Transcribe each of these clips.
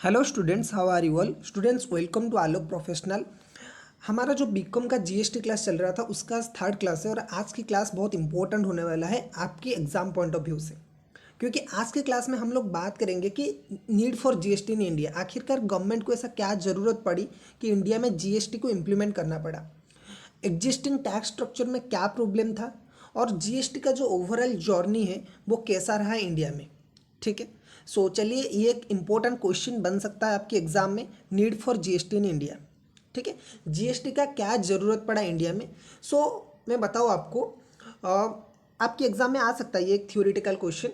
Hello students, how are you all students. Welcome to Alok professional. हमारा जो BCom का GST class चल रहा था उसका थर्ड क्लास है और आज की क्लास बहुत इंपॉर्टेंट होने वाला है आपकी एग्जाम पॉइंट ऑफ व्यू से, क्योंकि आज के क्लास में हम लोग बात करेंगे कि need for GST in India. आखिरकार गवर्नमेंट को ऐसा क्या ज़रूरत पड़ी कि इंडिया में जीएसटी को इम्प्लीमेंट करना पड़ा, एग्जिस्टिंग टैक्स स्ट्रक्चर में क्या प्रॉब्लम था और जीएसटी का जो ओवरऑल जर्नी है वो कैसा रहा इंडिया में। ठीक है, सो चलिए, ये एक इम्पोर्टेंट क्वेश्चन बन सकता है आपके एग्जाम में, need for GST in India. ठीक है, जीएसटी का क्या ज़रूरत पड़ा इंडिया में। सो मैं बताऊँ आपको, आपके एग्जाम में आ सकता है ये एक थ्योरेटिकल क्वेश्चन।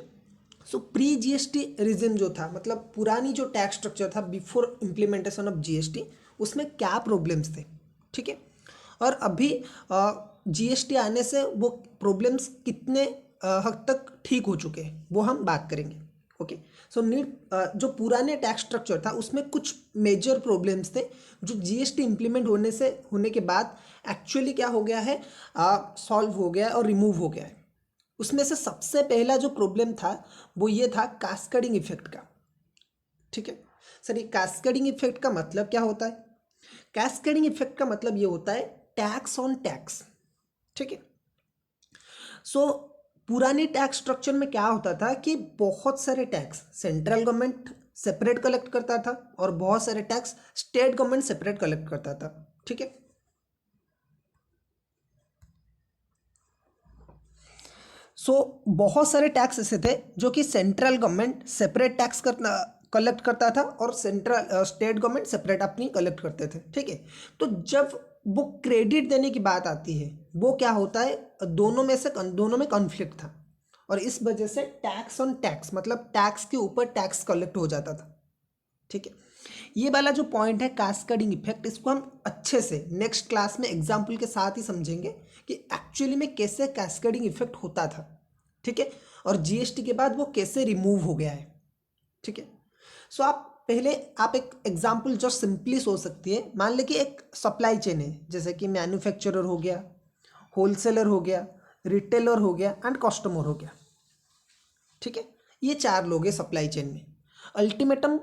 सो प्री जीएसटी रिजिम जो था, मतलब पुरानी जो टैक्स स्ट्रक्चर था बिफोर इम्प्लीमेंटेशन ऑफ जीएसटी, उसमें क्या प्रॉब्लम्स थे। ठीक है, और अभी जीएसटी आने से वो प्रॉब्लम्स कितने हद तक ठीक हो चुके हैं वो हम बात करेंगे। ओके, सो नीड जो पुराने टैक्स स्ट्रक्चर था उसमें कुछ मेजर प्रॉब्लम्स थे जो जीएसटी इम्प्लीमेंट होने के बाद एक्चुअली क्या हो गया है, सॉल्व हो गया है और रिमूव हो गया है। उसमें से सबसे पहला जो प्रॉब्लम था वो ये था कास्केडिंग इफेक्ट का। ठीक है सर, ये कास्केडिंग इफेक्ट का मतलब क्या होता है? कैस्केडिंग इफेक्ट का मतलब ये होता है टैक्स ऑन टैक्स। ठीक है, सो पुरानी टैक्स स्ट्रक्चर में क्या होता था कि बहुत सारे tax central government separate collect करता था और बहुत सारे tax state government separate collect करता था। ठीक है, सो बहुत सारे टैक्स ऐसे थे जो कि सेंट्रल गवर्नमेंट सेपरेट टैक्स करना कलेक्ट करता था और स्टेट गवर्नमेंट सेपरेट अपनी कलेक्ट करते थे। ठीक है, तो जब वो क्रेडिट देने की बात आती है वो क्या होता है, दोनों में कॉन्फ्लिक्ट था और इस वजह से टैक्स ऑन टैक्स, मतलब टैक्स के ऊपर टैक्स कलेक्ट हो जाता था। ठीक है, ये वाला जो पॉइंट है कास्केडिंग इफेक्ट, इसको हम अच्छे से नेक्स्ट क्लास में एग्जाम्पल के साथ ही समझेंगे कि एक्चुअली में कैसे कास्केडिंग इफेक्ट होता था। ठीक है, और जीएसटी के बाद वो कैसे रिमूव हो गया है। ठीक है, सो आप एक एग्जाम्पल जो सिंपली सोच सकती है, मान ले कि एक सप्लाई चेन है, जैसे कि मैन्युफैक्चरर हो गया, होलसेलर हो गया, रिटेलर हो गया एंड कस्टमर हो गया। ठीक है, ये चार लोग हैं सप्लाई चेन में। अल्टीमेटम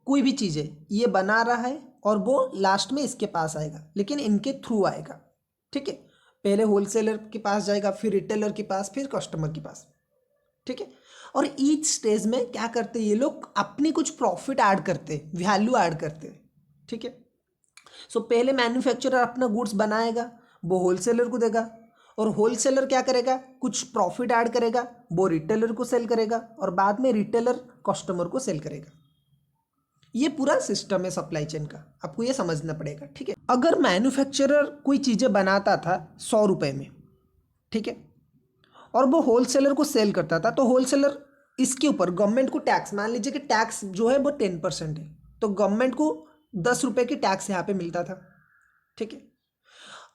कोई भी चीज़ है ये बना रहा है और वो लास्ट में इसके पास आएगा, लेकिन इनके थ्रू आएगा। ठीक है, पहले होलसेलर के पास जाएगा, फिर रिटेलर के पास, फिर कस्टमर के पास। ठीक है, और ईच स्टेज में क्या करते हैं ये लोग, अपनी कुछ प्रॉफिट ऐड करते, वैल्यू ऐड करते। ठीक है, सो पहले मैन्युफैक्चरर अपना गुड्स बनाएगा, वो होलसेलर को देगा और होलसेलर क्या करेगा, कुछ प्रॉफिट ऐड करेगा, वो रिटेलर को सेल करेगा और बाद में रिटेलर कस्टमर को सेल करेगा। ये पूरा सिस्टम है सप्लाई चेन का, आपको ये समझना पड़ेगा। ठीक है, अगर मैन्युफैक्चरर कोई चीज़ें बनाता था 100 रुपये में, ठीक है, और वो होलसेलर को सेल करता था, तो होलसेलर इसके ऊपर गवर्नमेंट को टैक्स, मान लीजिए कि टैक्स जो है वो 10% है, तो गवर्नमेंट को 10 रुपये की टैक्स यहाँ पे मिलता था। ठीक है,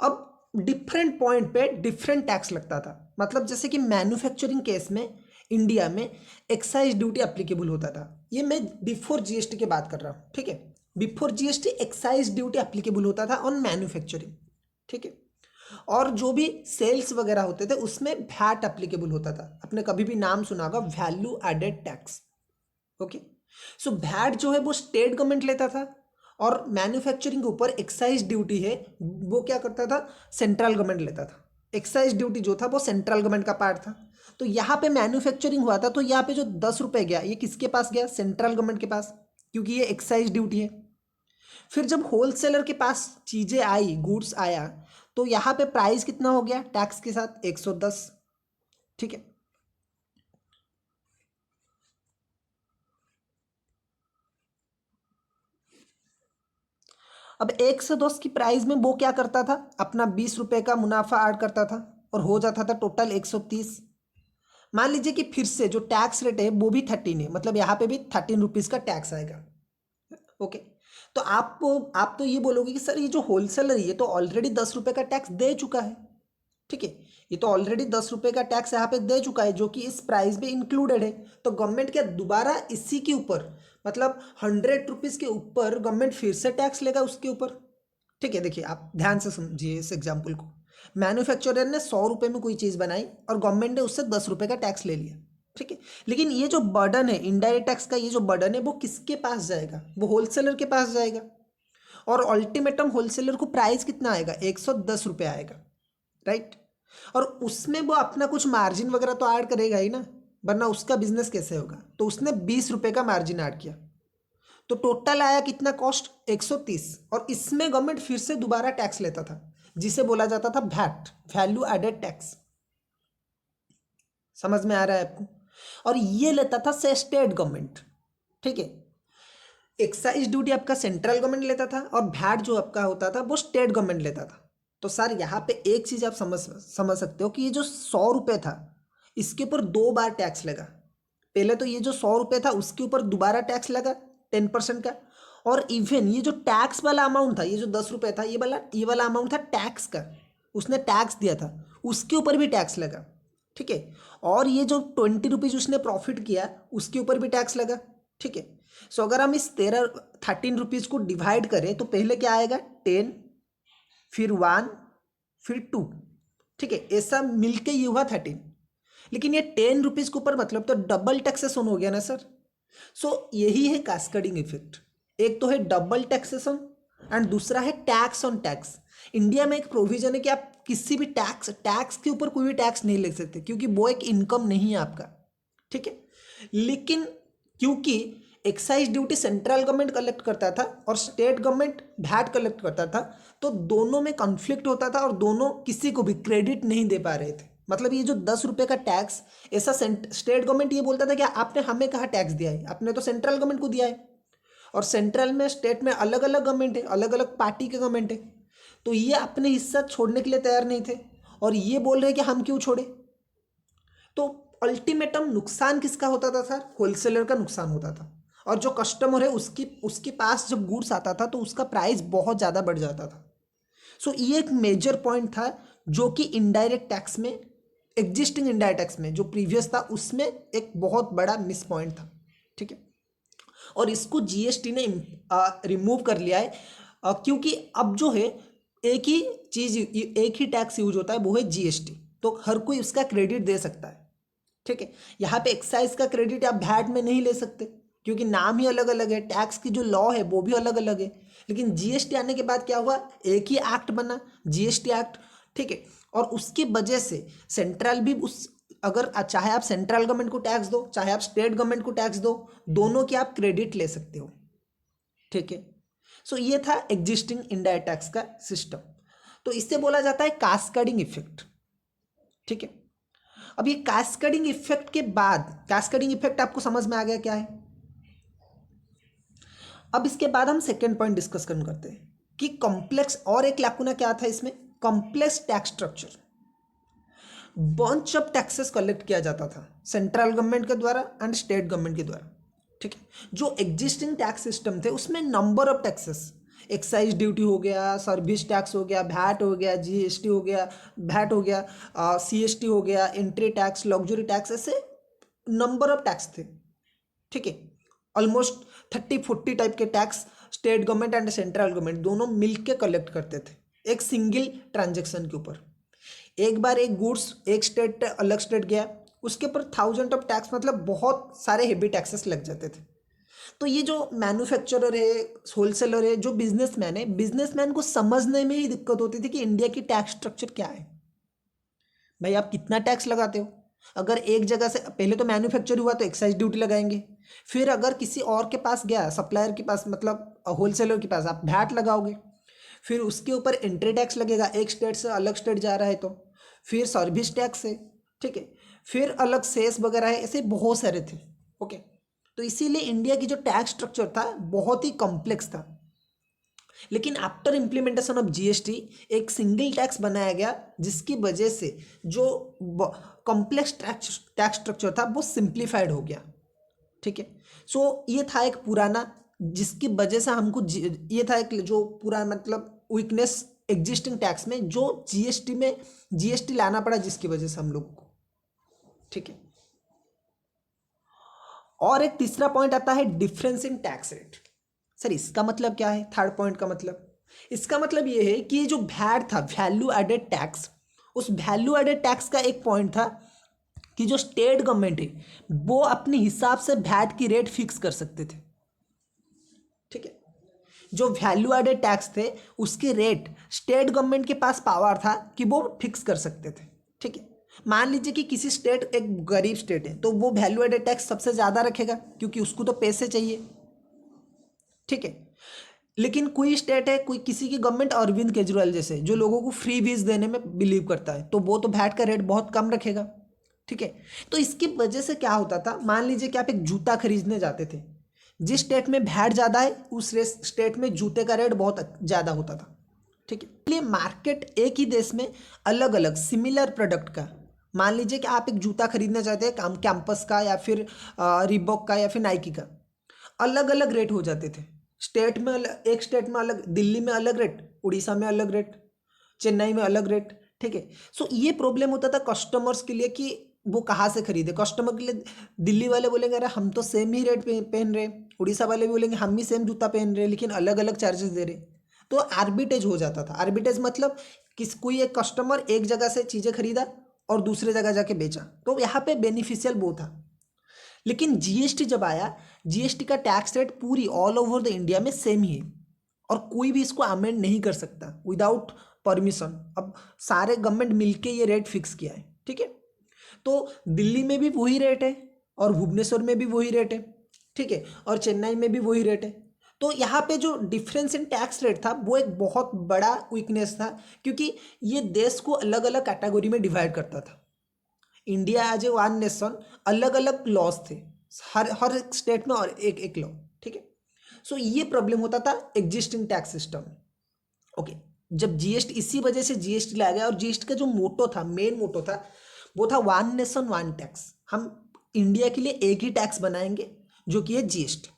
अब डिफरेंट पॉइंट पे डिफरेंट टैक्स लगता था, मतलब जैसे कि मैन्युफैक्चरिंग केस में इंडिया में एक्साइज ड्यूटी अप्लीकेबल होता था। ये मैं बिफोर जीएसटी की बात कर रहा हूँ। ठीक है, before GST excise duty applicable होता था ऑन मैन्युफैक्चरिंग। ठीक है, और जो भी सेल्स वगैरह होते थे उसमें वैट अप्लीकेबल होता था। आपने कभी भी नाम सुना होगा, वैल्यू एडेड टैक्स। ओके, सो वैट जो है वो स्टेट गवर्नमेंट लेता था और मैन्युफैक्चरिंग के ऊपर एक्साइज ड्यूटी है वो क्या करता था, सेंट्रल गवर्नमेंट लेता था। एक्साइज ड्यूटी जो था वो सेंट्रल गवर्नमेंट का पार्ट था। तो यहाँ पे मैन्युफैक्चरिंग हुआ था, तो यहाँ पे जो 10 रुपये गया ये किसके पास गया, सेंट्रल गवर्नमेंट के पास, क्योंकि ये एक्साइज ड्यूटी है। फिर जब होलसेलर के पास चीज़ें आई, गुड्स आया, तो यहाँ पे प्राइस कितना हो गया टैक्स के साथ, 110। ठीक है, अब 110 की प्राइस में वो क्या करता था, अपना 20 रुपये का मुनाफा ऐड करता था और हो जाता था टोटल 130। मान लीजिए कि फिर से जो टैक्स रेट है वो भी 13 है, मतलब यहाँ पे भी 13 रुपीज़ का टैक्स आएगा। ओके, तो आप तो ये बोलोगे कि सर ये जो होलसेलर है ये तो ऑलरेडी 10 रुपये का टैक्स दे चुका है। ठीक है, ये तो ऑलरेडी 10 रुपये का टैक्स यहाँ पे दे चुका है जो कि इस प्राइस में इंक्लूडेड है, तो गवर्नमेंट क्या दोबारा इसी के ऊपर, मतलब 100 रुपीज़ के ऊपर गवर्नमेंट फिर से टैक्स लेगा उसके ऊपर। ठीक है, देखिए आप ध्यान से समझिए इस एग्जाम्पल को। मैन्युफैक्चरर ने 100 रुपये में कोई चीज़ बनाई और गवर्नमेंट ने उससे 10 रुपये का टैक्स ले लिया। ठीक है। लेकिन ये जो बर्डन है इनडायरेक्ट टैक्स का, ये जो बर्डन है वो किसके पास जाएगा? वो होलसेलर के पास जाएगा। और अल्टीमेटम होलसेलर को प्राइस कितना आएगा? 110 रुपये आएगा, राइट। और उसमें वो अपना कुछ मार्जिन वगैरह तो ऐड करेगा ही ना, वरना उसका बिजनेस कैसे होगा? तो उसने 20 रुपये का मार्जिन ऐड किया, तो टोटल आया कितना कॉस्ट? 130। और इसमें गवर्नमेंट फिर से दोबारा टैक्स लेता था, जिसे बोला जाता था वैट, वैल्यू एडेड टैक्स। समझ में आ रहा है आपको? और ये लेता था से स्टेट गवर्नमेंट, ठीक है। एक्साइज ड्यूटी आपका सेंट्रल गवर्नमेंट लेता था और वैट जो आपका होता था वो स्टेट गवर्नमेंट लेता था। तो सर यहाँ पे एक चीज आप समझ सकते हो कि ये जो 100 रुपये था इसके ऊपर 2 बार टैक्स लगा। पहले तो ये जो 100 रुपये था उसके ऊपर दोबारा टैक्स लगा 10% का, और इवन ये जो टैक्स वाला अमाउंट था, ये जो 10 रुपये था, ये वाला अमाउंट था टैक्स का, उसने टैक्स दिया था, उसके ऊपर भी टैक्स लगा, ठीक है। और ये जो 20 रुपीज़ उसने प्रॉफिट किया उसके ऊपर भी टैक्स लगा, ठीक है। सो अगर हम इस 13 रुपीज़ को डिवाइड करें तो पहले क्या आएगा? 10, फिर 1, फिर 2, ठीक है। ऐसा मिलके ये हुआ 13। लेकिन ये 10 रुपीज़ के ऊपर मतलब तो डबल टैक्सेशन हो गया ना सर। सो यही है कास्केडिंग इफेक्ट। एक तो है डबल टैक्सेशन एंड दूसरा है टैक्स ऑन टैक्स। इंडिया में एक प्रोविजन है कि आप किसी भी टैक्स के ऊपर कोई भी टैक्स नहीं ले सकते, क्योंकि वो एक इनकम नहीं है आपका, ठीक है। लेकिन क्योंकि excise duty central government collect करता था और स्टेट गवर्नमेंट वैट कलेक्ट करता था, तो दोनों में कॉन्फ्लिक्ट होता था और दोनों किसी को भी क्रेडिट नहीं दे पा रहे थे। मतलब ये जो 10 रुपये का टैक्स, ऐसा स्टेट गवर्नमेंट ये बोलता था कि आपने हमें कहाँ टैक्स दिया है, आपने तो सेंट्रल गवर्नमेंट को दिया है। और सेंट्रल में स्टेट में अलग अलग गवर्नमेंट है, अलग अलग पार्टी के गवर्नमेंट है, तो ये अपने हिस्सा छोड़ने के लिए तैयार नहीं थे और ये बोल रहे कि हम क्यों छोड़े। तो अल्टीमेटम नुकसान किसका होता था सर? होलसेलर का नुकसान होता था। और जो कस्टमर है उसके पास जब गुड्स आता था तो उसका प्राइस बहुत ज़्यादा बढ़ जाता था। सो ये एक मेजर पॉइंट था जो कि इनडायरेक्ट टैक्स में, एग्जिस्टिंग इनडायरेक्ट टैक्स में जो प्रीवियस था उसमें एक बहुत बड़ा मिस पॉइंट था, ठीक है। और इसको जीएसटी ने रिमूव कर लिया है, क्योंकि अब जो है एक ही चीज़, एक ही टैक्स यूज होता है, वो है जीएसटी। तो हर कोई उसका क्रेडिट दे सकता है, ठीक है। यहाँ पे एक्साइज का क्रेडिट आप वैट में नहीं ले सकते क्योंकि नाम ही अलग अलग है, टैक्स की जो लॉ है वो भी अलग अलग है। लेकिन जीएसटी आने के बाद क्या हुआ? एक ही एक्ट बना, जीएसटी एक्ट, ठीक है। और उसकी वजह से सेंट्रल भी उस, अगर चाहे आप सेंट्रल गवर्नमेंट को टैक्स दो चाहे आप स्टेट गवर्नमेंट को टैक्स दो, दोनों की आप क्रेडिट ले सकते हो, ठीक है। सो ये था एग्जिस्टिंग इनडायरेक्ट टैक्स का सिस्टम। तो इससे बोला जाता है कास्केडिंग इफेक्ट, ठीक है। अब ये कास्केडिंग इफेक्ट के बाद, कास्केडिंग इफेक्ट आपको समझ में आ गया क्या है? अब इसके बाद हम सेकेंड पॉइंट डिस्कस करते हैं कि कॉम्प्लेक्स, और एक लैकुना क्या था इसमें? Complex tax structure. Bunch of taxes collect किया जाता था सेंट्रल गवर्नमेंट के द्वारा एंड स्टेट गवर्नमेंट के द्वारा, ठीक है। जो एग्जिस्टिंग टैक्स सिस्टम थे उसमें number of taxes, excise duty हो गया, सर्विस टैक्स हो गया, वैट हो गया, जीएसटी हो गया, वैट हो गया, सीएसटी हो गया, एंट्री टैक्स, लग्जरी टैक्स, ऐसे नंबर ऑफ टैक्स थे, ठीक है। ऑलमोस्ट 30-40 टाइप के tax state government and central government दोनों मिलके कलेक्ट करते थे एक सिंगल ट्रांजेक्शन के ऊपर। एक बार एक गुड्स एक स्टेट अलग स्टेट गया, उसके ऊपर 1000 ऑफ टैक्स, मतलब बहुत सारे हेवी टैक्सेस लग जाते थे। तो ये जो मैन्युफैक्चरर है, होलसेलर है, जो बिजनेसमैन है, बिजनेसमैन को समझने में ही दिक्कत होती थी कि इंडिया की टैक्स स्ट्रक्चर क्या है। भाई आप कितना टैक्स लगाते हो? अगर एक जगह से पहले तो मैन्युफैक्चर हुआ तो एक्साइज ड्यूटी लगाएंगे, फिर अगर किसी और के पास गया, सप्लायर के पास, मतलब होलसेलर के पास, आप वैट लगाओगे, फिर उसके ऊपर एंट्री टैक्स लगेगा, एक स्टेट से अलग स्टेट जा रहा है तो, फिर सर्विस टैक्स है, ठीक है, फिर अलग सेस वगैरह है, ऐसे बहुत सारे थे, ओके। तो इसीलिए इंडिया की जो टैक्स स्ट्रक्चर था बहुत ही कॉम्प्लेक्स था। लेकिन आफ्टर इम्प्लीमेंटेशन ऑफ जीएसटी एक सिंगल टैक्स बनाया गया, जिसकी वजह से जो कॉम्प्लेक्स टैक्स स्ट्रक्चर था वो सिंप्लीफाइड हो गया, ठीक है। सो ये था एक पुराना, जिसकी वजह से हमको ये था एक जो पूरा मतलब वीकनेस एग्जिस्टिंग टैक्स में, जो जीएसटी में जीएसटी लाना पड़ा, जिसकी वजह से हम लोगों को, ठीक है। और एक तीसरा पॉइंट आता है difference in tax rate. Sir इसका मतलब क्या है? थर्ड पॉइंट का मतलब, इसका मतलब ये है कि ये जो वैट था, वैल्यू एडेड टैक्स, उस वैल्यू एडेड टैक्स का एक पॉइंट था कि जो स्टेट गवर्नमेंट है वो अपने हिसाब से वैट की रेट फिक्स कर सकते थे। ठीक है, जो वैल्यू एडेड टैक्स थे उसकी रेट स्टेट गवर्नमेंट के पास पावर था कि वो फिक्स कर सकते थे। ठीक है, मान लीजिए कि किसी स्टेट, एक गरीब स्टेट है, तो वो वैल्यू एडेड टैक्स सबसे ज़्यादा रखेगा क्योंकि उसको तो पैसे चाहिए। ठीक है, लेकिन कोई स्टेट है, कोई किसी की गवर्नमेंट, अरविंद केजरीवाल जैसे, जो लोगों को फ्री वीज देने में बिलीव करता है, तो वो तो वैट का रेट बहुत कम रखेगा। ठीक है, तो इसकी वजह से क्या होता था, मान लीजिए कि आप एक जूता खरीदने जाते थे, जिस स्टेट में वैट ज़्यादा है उस स्टेट में जूते का रेट बहुत ज़्यादा होता था। ठीक है, इसलिए मार्केट एक ही देश में अलग अलग सिमिलर प्रोडक्ट का, मान लीजिए कि आप एक जूता खरीदना चाहते हैं कैंपस का या फिर रिबॉक का या फिर नाइकी का, अलग अलग रेट हो जाते थे। स्टेट में अलग, एक स्टेट में अलग, दिल्ली में अलग रेट, उड़ीसा में अलग रेट, चेन्नई में अलग रेट। ठीक है, सो ये प्रॉब्लम होता था कस्टमर्स के लिए कि वो कहाँ से खरीदे। कस्टमर के लिए दिल्ली वाले बोलेंगे अरे हम तो सेम ही रेट पहन रहे, उड़ीसा वाले भी बोलेंगे हम भी सेम जूता पहन रहे लेकिन अलग अलग चार्जेस दे रहे। तो आर्बिट्रेज हो जाता था। आर्बिट्रेज मतलब कोई एक कस्टमर एक जगह से चीज़ें खरीदा और दूसरे जगह जाके बेचा, तो यहाँ पे बेनिफिशियल वो था। लेकिन जीएसटी जब आया, जीएसटी का टैक्स रेट पूरी ऑल ओवर द इंडिया में सेम ही है और कोई भी इसको अमेंड नहीं कर सकता विदाउट परमिशन। अब सारे गवर्नमेंट मिलके ये रेट फिक्स किया है। ठीक है, तो दिल्ली में भी वही रेट है और भुवनेश्वर में भी वही रेट है। ठीक है, और चेन्नई में भी वही रेट है। तो यहाँ पे जो डिफरेंस इन टैक्स रेट था वो एक बहुत बड़ा वीकनेस था, क्योंकि ये देश को अलग अलग कैटेगरी में डिवाइड करता था। India as a one nation, अलग अलग लॉज थे, हर एक स्टेट में और एक एक लॉ। ठीक है, सो ये प्रॉब्लम होता था एग्जिस्टिंग टैक्स सिस्टम में। ओके, जब जीएसटी, इसी वजह से जीएसटी लाया गया और जीएसटी का जो मोटो था, मेन मोटो था, वो था वन नेशन वन टैक्स। हम इंडिया के लिए एक ही टैक्स बनाएंगे जो कि है जीएसटी।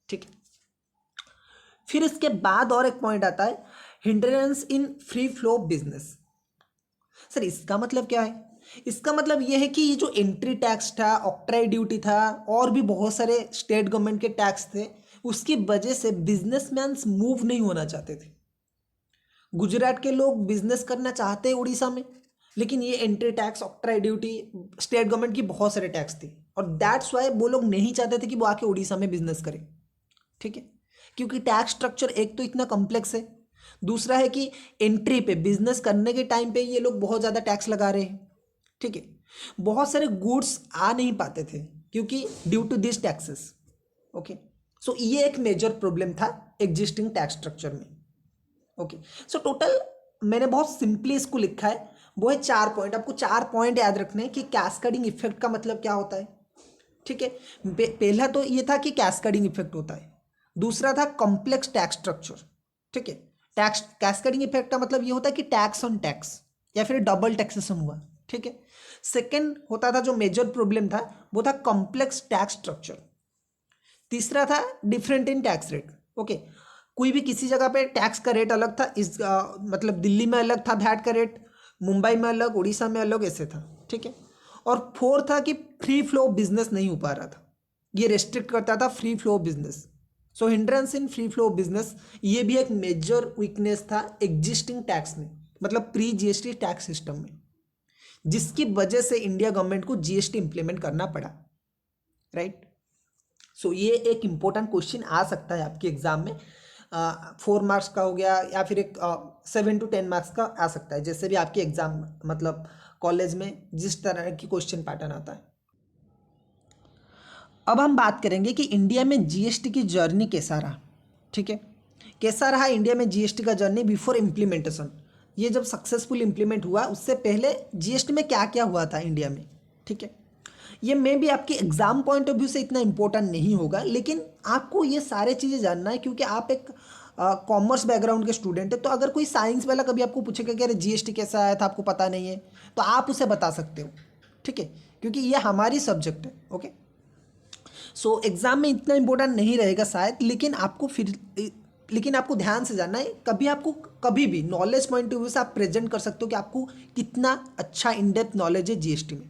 ठीक है, फिर इसके बाद और एक पॉइंट आता है hindrance in free flow business. Sir इसका मतलब क्या है? इसका मतलब यह है कि ये जो एंट्री टैक्स था, ऑक्ट्राई ड्यूटी था और भी बहुत सारे स्टेट गवर्नमेंट के टैक्स थे, उसकी वजह से बिजनेसमैन मूव नहीं होना चाहते थे। गुजरात के लोग बिजनेस करना चाहते हैं उड़ीसा में, लेकिन ये entry tax, octroi duty, state government की बहुत सारे टैक्स थी और दैट्स वाई वो लोग नहीं चाहते थे कि वो आके उड़ीसा में बिजनेस करें। ठीक है, क्योंकि टैक्स स्ट्रक्चर एक तो इतना कॉम्प्लेक्स है, दूसरा है कि एंट्री पे, बिजनेस करने के टाइम पे ये लोग बहुत ज़्यादा टैक्स लगा रहे हैं। ठीक है, बहुत सारे गुड्स आ नहीं पाते थे क्योंकि due to this taxes. Okay, so ये एक मेजर प्रॉब्लम था एग्जिस्टिंग टैक्स स्ट्रक्चर में। ओके, सो टोटल मैंने बहुत सिंपली इसको लिखा है, वो है 4 पॉइंट। आपको 4 पॉइंट याद रखने हैं कि कैस्केडिंग इफेक्ट का मतलब क्या होता है। ठीक है, पहला तो ये था कि कैस्केडिंग इफेक्ट होता है, दूसरा था कॉम्प्लेक्स टैक्स स्ट्रक्चर। ठीक है, टैक्स कैस्केडिंग इफेक्ट का मतलब ये होता है कि टैक्स ऑन टैक्स या फिर डबल टैक्सेशन हुआ। ठीक है, सेकेंड होता था जो मेजर प्रॉब्लम था वो था कॉम्प्लेक्स टैक्स स्ट्रक्चर। तीसरा था different in tax rate. Okay, कोई भी किसी जगह पे टैक्स का रेट अलग था, मतलब दिल्ली में अलग था वैट का रेट, मुंबई में अलग, उड़ीसा में अलग, ऐसे था। ठीक है, और फोर्थ था कि फ्री फ्लो बिजनेस नहीं हो पा रहा था, ये रेस्ट्रिक्ट करता था free flow business. So hindrance in free flow business, ये भी एक मेजर वीकनेस था एग्जिस्टिंग टैक्स में, मतलब प्री जीएसटी टैक्स सिस्टम में, जिसकी वजह से इंडिया गवर्नमेंट को जीएसटी इंप्लीमेंट करना पड़ा। राइट, सो ये एक इंपॉर्टेंट क्वेश्चन आ सकता है आपके एग्जाम में, 4 मार्क्स का हो गया या फिर एक 7 to 10 मार्क्स का आ सकता है, जैसे भी आपके एग्जाम, मतलब कॉलेज में जिस तरह की क्वेश्चन पैटर्न आता है। अब हम बात करेंगे कि इंडिया में जीएसटी की जर्नी कैसा रहा। ठीक है, कैसा रहा इंडिया में जीएसटी का जर्नी बिफोर इम्प्लीमेंटेशन। ये जब सक्सेसफुल इम्प्लीमेंट हुआ उससे पहले जीएसटी में क्या क्या हुआ था इंडिया में। ठीक है, ये मे भी आपके एग्जाम पॉइंट ऑफ व्यू से इतना इंपॉर्टेंट नहीं होगा, लेकिन आपको ये सारे चीज़ें जानना है क्योंकि आप एक कॉमर्स बैकग्राउंड के स्टूडेंट है। तो अगर कोई साइंस वाला कभी आपको पूछेगा कि अरे जीएसटी कैसा आया था, आपको पता नहीं है, तो आप उसे बता सकते हो। ठीक है, क्योंकि ये हमारी सब्जेक्ट है। ओके, सो एग्ज़ाम में इतना इंपॉर्टेंट नहीं रहेगा शायद, लेकिन आपको ध्यान से जानना है। आपको कभी भी नॉलेज पॉइंट ऑफ व्यू से आप प्रेजेंट कर सकते हो कि आपको कितना अच्छा इन डेप्थ नॉलेज है जीएसटी में।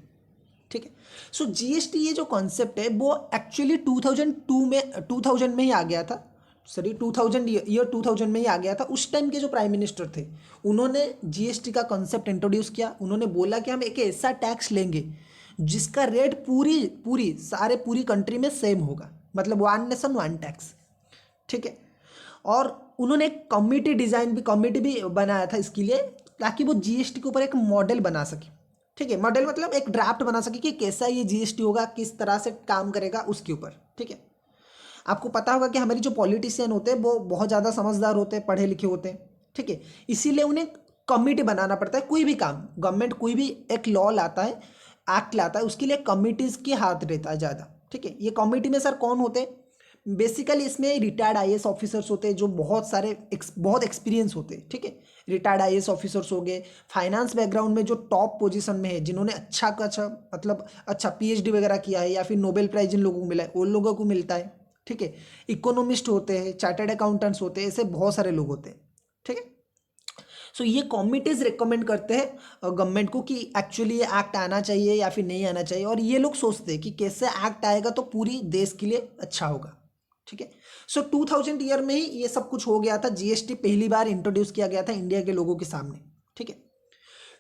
ठीक है, सो जीएसटी ये जो कॉन्सेप्ट है वो एक्चुअली 2000 में ही आ गया था। सॉरी 2000 ईयर 2000 में ही आ गया था। उस टाइम के जो प्राइम मिनिस्टर थे उन्होंने जीएसटी का कॉन्सेप्ट इंट्रोड्यूस किया। उन्होंने बोला कि हम एक ऐसा टैक्स लेंगे जिसका रेट पूरी पूरी सारे पूरी कंट्री में सेम होगा, मतलब वन नेशन वन टैक्स, ठीक है। और उन्होंने एक कमिटी भी बनाया था इसके लिए, ताकि वो जीएसटी के ऊपर एक मॉडल बना सके, ठीक है। मॉडल मतलब एक ड्राफ्ट बना सके कि कैसा ये जीएसटी होगा, किस तरह से काम करेगा उसके ऊपर, ठीक है। आपको पता होगा कि हमारी जो पॉलिटिशियन होते हैं वो बहुत ज़्यादा समझदार होते हैं, पढ़े लिखे होते हैं, ठीक है। इसीलिए उन्हें कमिटी बनाना पड़ता है। कोई भी काम गवर्नमेंट कोई भी एक लॉ लाता है, एक्ट लाता है, उसके लिए कमिटीज़ की हाथ रहता है ज़्यादा, ठीक है। ये कमिटी में सर कौन होते हैं? बेसिकली इसमें रिटायर्ड आईएएस ऑफिसर्स होते हैं जो बहुत एक्सपीरियंस होते हैं, ठीक है। रिटायर्ड आईएएस ऑफिसर्स हो गए, फाइनेंस बैकग्राउंड में जो टॉप पोजीशन में है, जिन्होंने अच्छा मतलब अच्छा पीएचडी वगैरह किया है या फिर नोबेल प्राइज जिन लोगों को मिला है उन लोगों को मिलता है, ठीक है। इकोनॉमिस्ट होते हैं, चार्टर्ड अकाउंटेंट्स होते हैं, ऐसे बहुत सारे लोग होते हैं, ठीक है। सो ये कमिटीज रिकमेंड करते हैं गवर्नमेंट को कि एक्चुअली ये एक्ट आना चाहिए या फिर नहीं आना चाहिए, और ये लोग सोचते हैं कि कैसे एक्ट आएगा तो पूरी देश के लिए अच्छा होगा, ठीक है। सो 2000 ईयर में ही ये सब कुछ हो गया था। जीएसटी पहली बार इंट्रोड्यूस किया गया था इंडिया के लोगों के सामने, ठीक है।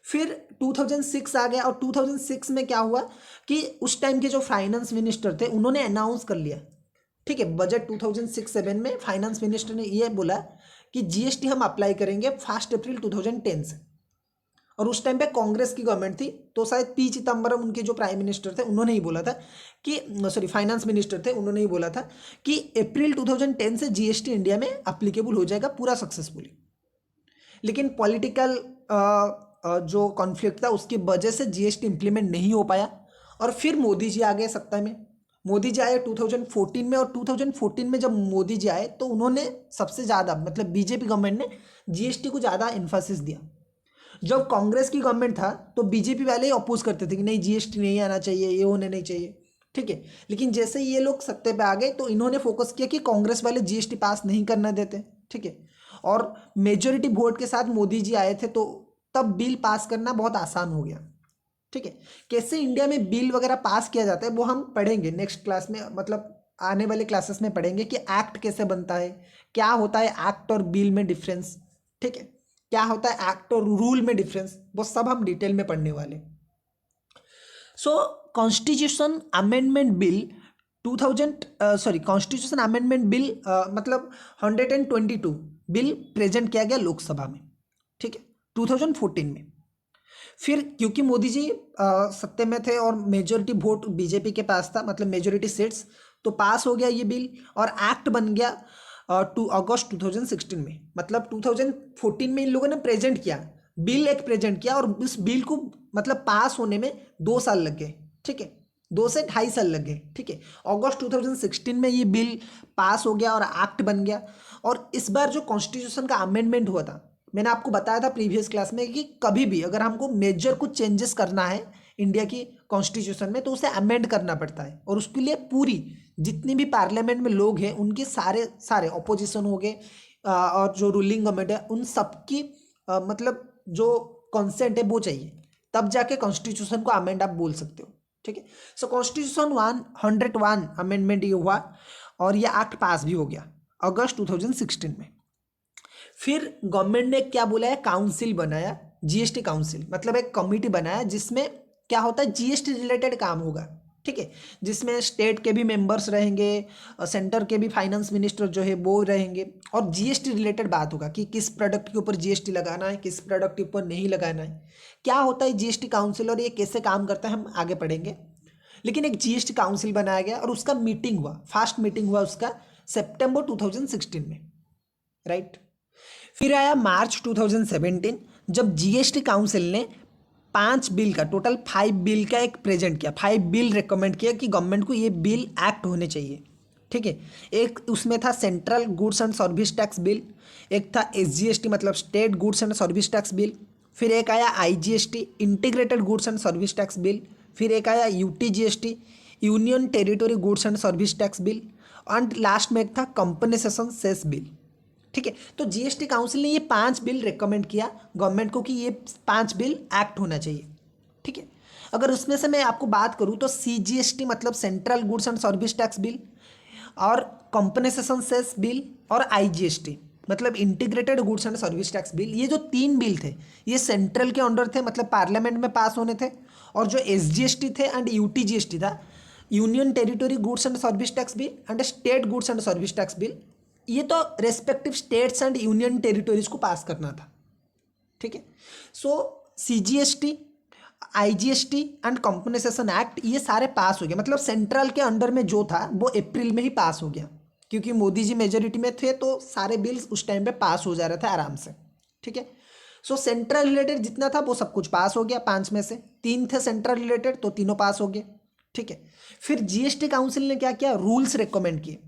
फिर 2006 आ गया, और 2006 में क्या हुआ कि उस टाइम के जो फाइनेंस मिनिस्टर थे उन्होंने अनाउंस कर लिया, ठीक है। बजट 2006-07 में फाइनेंस मिनिस्टर ने ये बोला कि जीएसटी हम अप्लाई करेंगे 1 अप्रैल 2010 से। और उस टाइम पे कांग्रेस की गवर्नमेंट थी, तो शायद पी चिदम्बरम उनके जो प्राइम मिनिस्टर थे उन्होंने ही बोला था कि सॉरी फाइनेंस मिनिस्टर थे, उन्होंने ही बोला था कि अप्रैल 2010 से जीएसटी इंडिया में अप्लीकेबल हो जाएगा पूरा सक्सेसफुली। लेकिन पॉलिटिकल जो कॉन्फ्लिक्ट था उसकी वजह से जीएसटी इंप्लीमेंट नहीं हो पाया, और फिर मोदी जी आ गए सत्ता में। मोदी जी आए 2014 में, और 2014 में जब मोदी जी आए तो उन्होंने सबसे ज़्यादा मतलब बीजेपी गवर्नमेंट ने जीएसटी को ज़्यादा इन्फोसिस दिया। जब कांग्रेस की गवर्नमेंट था तो बीजेपी वाले ही अपोज करते थे कि नहीं जीएसटी नहीं आना चाहिए, ये होने नहीं चाहिए, ठीक है। लेकिन जैसे ये लोग सत्ते पे आ गए तो इन्होंने फोकस किया कि कांग्रेस वाले जीएसटी पास नहीं करना देते, ठीक है। और मेजोरिटी वोट के साथ मोदी जी आए थे, तो तब बिल पास करना बहुत आसान हो गया, ठीक है। कैसे इंडिया में बिल वगैरह पास किया जाता है वो हम पढ़ेंगे नेक्स्ट क्लास में, मतलब आने वाले क्लासेस में पढ़ेंगे कि एक्ट कैसे बनता है, क्या होता है एक्ट और बिल में डिफरेंस, ठीक है। क्या होता है एक्ट और रूल में डिफरेंस, वो सब हम डिटेल में पढ़ने वाले। So constitution amendment bill 2000 constitution amendment bill मतलब 122 बिल प्रेजेंट किया गया लोकसभा में, ठीक है, 2014 में। फिर क्योंकि मोदी जी सत्ते में थे और मेजोरिटी वोट बीजेपी के पास था, मतलब मेजोरिटी सीट्स, तो पास हो गया ये बिल और एक्ट बन गया अगस्त 2016 में। मतलब 2014 में इन लोगों ने प्रेजेंट किया बिल, एक प्रेजेंट किया, और इस बिल को मतलब पास होने में 2 साल लग गए, ठीक है, 2 से 2.5 साल लग गए, ठीक है। अगस्त 2016 में ये बिल पास हो गया और एक्ट बन गया। और इस बार जो कॉन्स्टिट्यूशन का अमेंडमेंट हुआ था, मैंने आपको बताया था प्रीवियस क्लास में कि कभी भी अगर हमको मेजर कुछ चेंजेस करना है इंडिया की कॉन्स्टिट्यूशन में तो उसे अमेंड करना पड़ता है, और उसके लिए पूरी जितनी भी पार्लियामेंट में लोग हैं उनके सारे सारे ऑपोजिशन हो गए और जो रूलिंग गवर्नमेंट है उन सबकी मतलब जो कॉन्सेंट है वो चाहिए, तब जाके कॉन्स्टिट्यूशन को अमेंड आप बोल सकते हो, ठीक है। सो कॉन्स्टिट्यूशन 101 अमेंडमेंट ये हुआ और ये एक्ट पास भी हो गया अगस्त 2016 में। फिर गवर्नमेंट ने क्या बोला है, काउंसिल बनाया, जीएसटी काउंसिल, मतलब एक कमिटी बनाया जिसमें क्या होता है जीएसटी रिलेटेड काम होगा, ठीक है, जिसमें स्टेट के भी मेंबर्स रहेंगे, सेंटर के भी फाइनेंस मिनिस्टर जो है वो रहेंगे, और जीएसटी रिलेटेड बात होगा कि किस प्रोडक्ट के ऊपर जीएसटी लगाना है, किस प्रोडक्ट के ऊपर नहीं लगाना है, क्या होता है जीएसटी काउंसिल और ये कैसे काम करता है हम आगे पढ़ेंगे। लेकिन एक जीएसटी काउंसिल बनाया गया और उसका मीटिंग हुआ, फर्स्ट मीटिंग हुआ उसका सितंबर 2016 में, राइट। फिर आया मार्च 2017 जब जीएसटी काउंसिल ने 5 बिल का टोटल 5 बिल का एक प्रेजेंट किया, 5 बिल रिकमेंड किया कि गवर्नमेंट को ये बिल एक्ट होने चाहिए, ठीक है। एक उसमें था central goods and service tax bill, एक था एसजीएसटी मतलब state goods and service tax bill, फिर एक आया IGST integrated goods and service tax bill, फिर एक आया UTGST union territory goods and service tax bill, and last में एक था कंपनसेशन सेस बिल, ठीक है। तो जीएसटी काउंसिल ने ये 5 बिल रिकमेंड किया गवर्नमेंट को कि ये 5 बिल एक्ट होना चाहिए, ठीक है। अगर उसमें से मैं आपको बात करूँ तो सीजीएसटी मतलब central goods and service tax bill, और कंपनसेशन सेस बिल और आईजीएसटी मतलब integrated goods and service tax bill, ये जो 3 बिल थे ये सेंट्रल के अंडर थे, मतलब पार्लियामेंट में पास होने थे। और जो एसजीएसटी थे एंड यूटीजीएसटी था, union territory goods and service tax bill and state goods and service tax bill, ये तो respective states and union territories को पास करना था। ठीक है, so CGST, IGST and compensation act ये सारे पास हो गए, मतलब सेंट्रल के अंडर में जो था वो अप्रैल में ही पास हो गया, क्योंकि मोदी जी मेजोरिटी में थे तो सारे बिल्स उस टाइम पे पास हो जा रहे थे आराम से। ठीक है, सो सेंट्रल रिलेटेड जितना था वो सब कुछ पास हो गया, 5 में से 3 थे सेंट्रल रिलेटेड तो तीनों पास हो गए। ठीक है, फिर जीएसटी काउंसिल ने क्या किया, रूल्स रिकमेंड किए।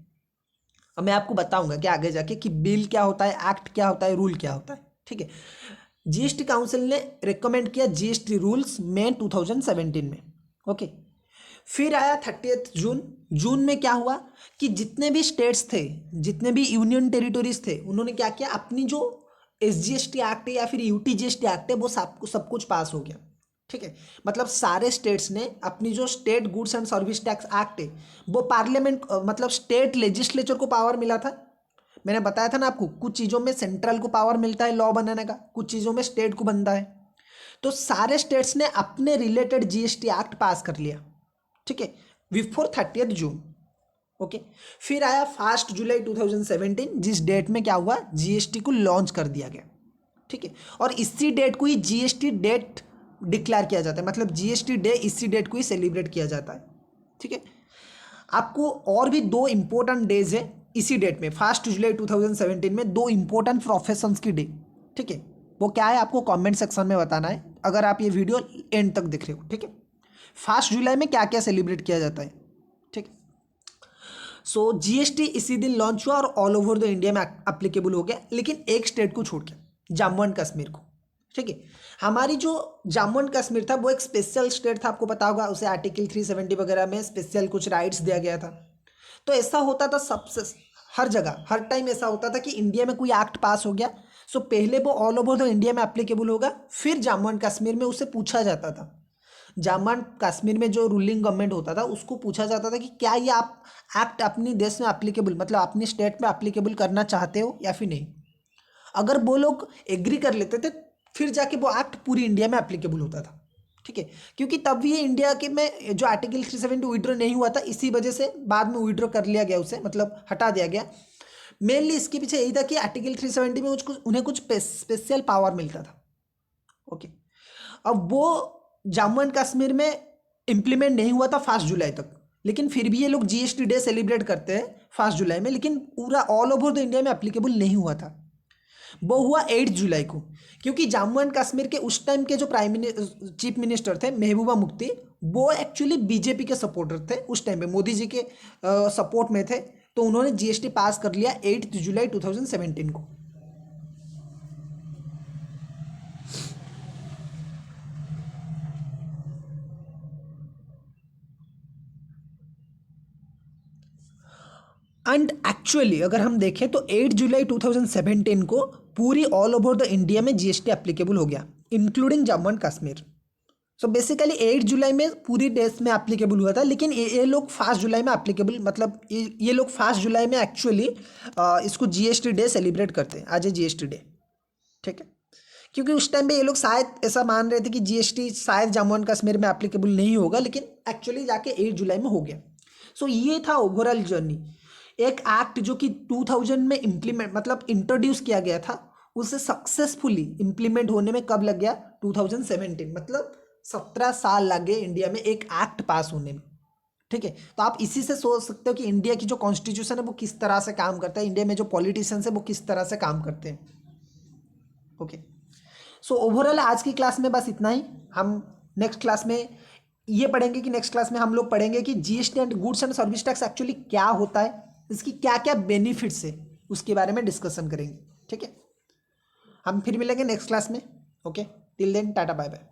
अब मैं आपको बताऊंगा कि आगे जाके कि बिल क्या होता है, एक्ट क्या होता है, रूल क्या होता है। ठीक है, जीएसटी काउंसिल ने रिकमेंड किया जीएसटी रूल्स मई 2017 में। ओके, फिर आया 30 जून। जून में क्या हुआ कि जितने भी स्टेट्स थे, जितने भी यूनियन टेरिटोरीज थे, उन्होंने क्या किया, अपनी जो एसजीएसटी एक्ट है या फिर यूटीजीएसटी एक्ट है वो सब कुछ पास हो गया। ठीक है, मतलब सारे स्टेट्स ने अपनी जो state goods and service tax act है वो पार्लियामेंट मतलब स्टेट लेजिस्लेचर को पावर मिला था। मैंने बताया था ना आपको, कुछ चीज़ों में सेंट्रल को पावर मिलता है लॉ बनाने का, कुछ चीज़ों में स्टेट को बनता है। तो सारे स्टेट्स ने अपने रिलेटेड जीएसटी एक्ट पास कर लिया। ठीक है, बिफोर 30 जून। ओके, फिर आया 1 जुलाई 2017, जिस डेट में क्या हुआ, जीएसटी को लॉन्च कर दिया गया। ठीक है, और इसी डेट को ही जीएसटी डेट डिक्लेयर किया जाता है, मतलब जीएसटी डे इसी डेट को ही सेलिब्रेट किया जाता है। ठीक है, आपको और भी 2 इंपॉर्टेंट डेज है इसी डेट में, 1 जुलाई 2017 में 2 इंपॉर्टेंट प्रोफेशंस की डे। ठीक है, वो क्या है आपको कमेंट सेक्शन में बताना है, अगर आप ये वीडियो एंड तक देख रहे हो। ठीक है, 1 जुलाई में क्या क्या सेलिब्रेट किया जाता है। ठीक है, सो जीएसटी इसी दिन लॉन्च हुआ और ऑल ओवर द इंडिया में एप्लीकेबल हो गया, लेकिन एक स्टेट को छोड़ के, जम्मू एंड कश्मीर को। ठीक है, हमारी जो जम्मू एंड कश्मीर था वो एक स्पेशल स्टेट था, आपको पता होगा, उसे आर्टिकल 370 वगैरह में स्पेशल कुछ राइट्स दिया गया था। तो ऐसा होता था सबसे, हर जगह हर टाइम ऐसा होता था कि इंडिया में कोई एक्ट पास हो गया, सो पहले वो ऑल ओवर द इंडिया में एप्लीकेबल होगा, फिर जम्मू एंड कश्मीर में उसे पूछा जाता था। जम्मू एंड कश्मीर में जो रूलिंग गवर्नमेंट होता था उसको पूछा जाता था कि क्या ये आप एक्ट अपनी देश में एप्लीकेबल, मतलब अपनी स्टेट में एप्लीकेबल करना चाहते हो या फिर नहीं। अगर वो लोग एग्री कर लेते थे फिर जाके वो एक्ट पूरी इंडिया में एप्लीकेबल होता था। ठीक है, क्योंकि तब ये इंडिया के में जो आर्टिकल 370 विड्रॉ नहीं हुआ था, इसी वजह से बाद में विड्रॉ कर लिया गया, उसे मतलब हटा दिया गया। मेनली इसके पीछे यही था कि आर्टिकल 370 में उन्हें कुछ स्पेशल पावर मिलता था। ओके, अब वो जम्मू एंड कश्मीर में इम्प्लीमेंट नहीं हुआ था 1 जुलाई तक, लेकिन फिर भी ये लोग जीएसटी डे सेलिब्रेट करते हैं 1 जुलाई में, लेकिन पूरा ऑल ओवर द इंडिया में एप्लीकेबल नहीं हुआ था। वो हुआ 8 जुलाई को, क्योंकि जम्मू एंड कश्मीर के उस टाइम के जो चीफ मिनिस्टर थे महबूबा मुफ्ती, वो एक्चुअली बीजेपी के सपोर्टर थे, उस टाइम पे मोदी जी के सपोर्ट में थे, तो उन्होंने जीएसटी पास कर लिया 8 जुलाई 2017 को। एंड एक्चुअली अगर हम देखें तो 8 जुलाई 2017 को पूरी ऑल ओवर द इंडिया में जीएसटी एप्लीकेबल हो गया, including Jammu and Kashmir. So basically 8 जुलाई में पूरी देश में एप्लीकेबल हुआ था, लेकिन ये लोग 1 जुलाई में एप्लीकेबल, मतलब ये लोग 1 जुलाई में एक्चुअली इसको जीएसटी डे सेलिब्रेट करते हैं, आज है जीएसटी डे। ठीक है, क्योंकि उस टाइम पे ये लोग शायद ऐसा मान रहे थे कि जीएसटी शायद जम्मू एंड कश्मीर में एप्लीकेबल नहीं होगा, लेकिन एक्चुअली जाके 8 जुलाई में हो गया। सो ये था ओवरऑल जर्नी। एक एक्ट जो कि 2000 में इम्प्लीमेंट मतलब इंट्रोड्यूस किया गया था, उसे सक्सेसफुली इम्प्लीमेंट होने में कब लग गया, 2017, मतलब 17 साल लग गए इंडिया में एक एक्ट पास होने में। ठीक है, तो आप इसी से सोच सकते हो कि इंडिया की जो कॉन्स्टिट्यूशन है वो किस तरह से काम करता है, इंडिया में जो पॉलिटिशियंस है वो किस तरह से काम करते हैं। ओके, सो ओवरऑल आज की क्लास में बस इतना ही। हम नेक्स्ट क्लास में ये पढ़ेंगे कि नेक्स्ट क्लास में हम लोग पढ़ेंगे कि GST and goods and service tax actually क्या होता है, इसकी क्या क्या बेनिफिट्स है, उसके बारे में डिस्कशन करेंगे। ठीक है, हम फिर मिलेंगे नेक्स्ट क्लास में। Okay, till then tata bye bye.